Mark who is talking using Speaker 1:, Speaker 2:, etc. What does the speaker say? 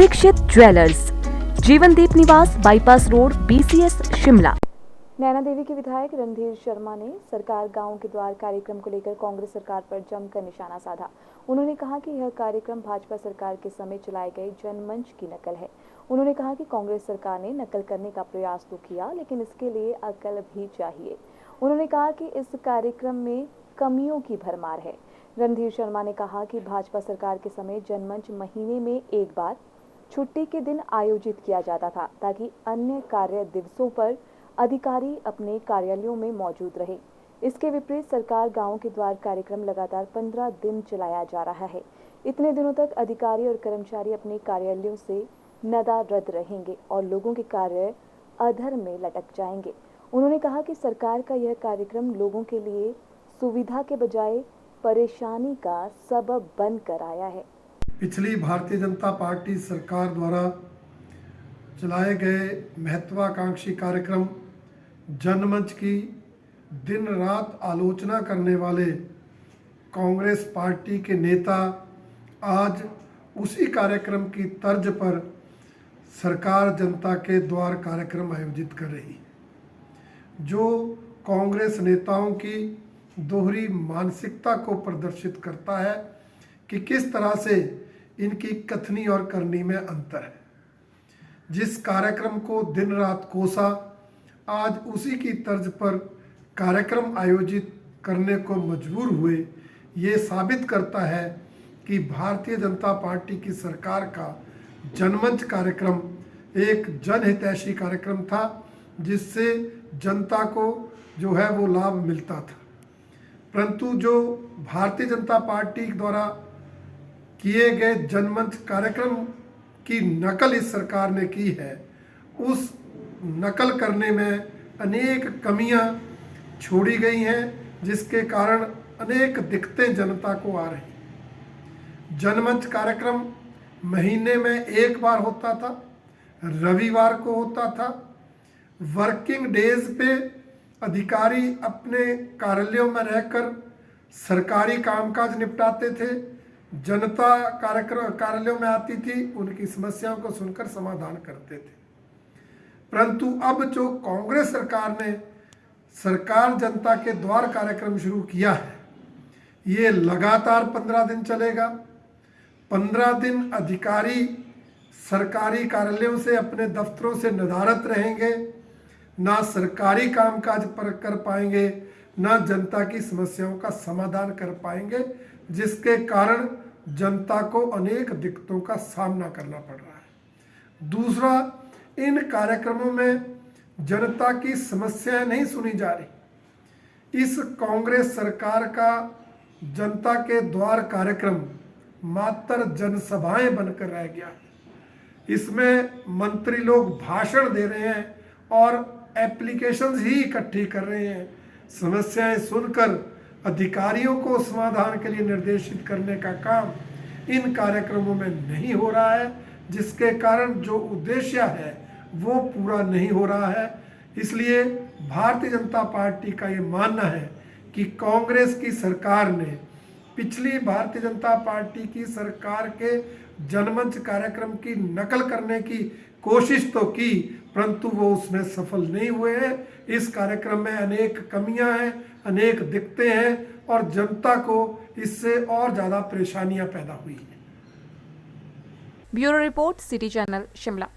Speaker 1: Dixit jewellers, जीवनदीप निवास, bypass road, BCS Shimla.
Speaker 2: Naina Devi के विधायक रणधीर शर्मा ने सरकार गांव के द्वार कार्यक्रम को लेकर कांग्रेस सरकार पर जमकर निशाना साधा। उन्होंने कहा कि यह कार्यक्रम भाजपा सरकार के समय चलाए गए जनमंच की नकल है। उन्होंने कहा कि कांग्रेस सरकार ने नकल करने का प्रयास तो किया, लेकिन इसके लिए अकल भी चाहिए। उन्होंने कहा कि इस कार्यक्रम में कमियों की भरमार है। रणधीर शर्मा ने कहा कि भाजपा सरकार के समय जनमंच महीने में एक बार छुट्टी के दिन आयोजित किया जाता था, ताकि अन्य कार्य दिवसों पर अधिकारी अपने कार्यालयों में मौजूद रहे। इसके विपरीत सरकार गांव के द्वार कार्यक्रम लगातार 15 दिन चलाया जा रहा है। इतने दिनों तक अधिकारी और कर्मचारी अपने कार्यालयों से नदारद रहेंगे और लोगों के कार्य अधर में लटक जाएंगे। उन्होंने कहा कि सरकार का यह कार्यक्रम लोगों के लिए सुविधा के बजाय परेशानी का सबब बनकर आया है।
Speaker 3: पिछली भारतीय जनता पार्टी सरकार द्वारा चलाए गए महत्वाकांक्षी कार्यक्रम जनमंच की दिन रात आलोचना करने वाले कांग्रेस पार्टी के नेता आज उसी कार्यक्रम की तर्ज पर सरकार जनता के द्वार कार्यक्रम आयोजित कर रही, जो कांग्रेस नेताओं की दोहरी मानसिकता को प्रदर्शित करता है कि किस तरह से इनकी कथनी और करनी में अंतर है। जिस कार्यक्रम को दिन रात कोसा, आज उसी की तर्ज पर कार्यक्रम आयोजित करने को मजबूर हुए। ये साबित करता है कि भारतीय जनता पार्टी की सरकार का जनमंच कार्यक्रम एक जनहितैषी कार्यक्रम था, जिससे जनता को जो है वो लाभ मिलता था। परंतु जो भारतीय जनता पार्टी द्वारा किए गए जनमंच कार्यक्रम की नकल इस सरकार ने की है, उस नकल करने में अनेक कमियां छोड़ी गई हैं, जिसके कारण अनेक दिक्कतें जनता को आ रही। जनमंच कार्यक्रम महीने में एक बार होता था, रविवार को होता था। वर्किंग डेज पे अधिकारी अपने कार्यालयों में रहकर सरकारी कामकाज निपटाते थे। जनता कार्यालयों में आती थी, उनकी समस्याओं को सुनकर समाधान करते थे। परंतु अब जो कांग्रेस सरकार ने सरकार जनता के द्वार कार्यक्रम शुरू किया है, ये लगातार 15 दिन चलेगा। 15 दिन अधिकारी सरकारी कार्यालयों से, अपने दफ्तरों से नदारद रहेंगे, ना सरकारी कामकाज पर कर पाएंगे, ना जनता की समस्याओं का समाधान कर पाएंगे, जिसके कारण जनता को अनेक दिक्कतों का सामना करना पड़ रहा है। दूसरा, इन कार्यक्रमों में जनता की समस्याएं नहीं सुनी जा रही। इस कांग्रेस सरकार का जनता के द्वार कार्यक्रम मात्र जनसभाएं बनकर रह गया। इसमें मंत्री लोग भाषण दे रहे हैं और एप्लीकेशंस ही इकट्ठी कर रहे हैं। समस्याएं सुनकर अधिकारियों को समाधान के लिए निर्देशित करने का काम इन कार्यक्रमों में नहीं हो रहा है, जिसके कारण जो उद्देश्य है वो पूरा नहीं हो रहा है। इसलिए भारतीय जनता पार्टी का ये मानना है कि कांग्रेस की सरकार ने पिछली भारतीय जनता पार्टी की सरकार के जनमंच कार्यक्रम की नकल करने की कोशिश तो की, परंतु वो उसमें सफल नहीं हुए हैं। इस कार्यक्रम में अनेक कमियां हैं, अनेक दिक्कतें हैं और जनता को इससे और ज़्यादा परेशानियां पैदा हुई हैं।
Speaker 1: Bureau report, city channel Shimla.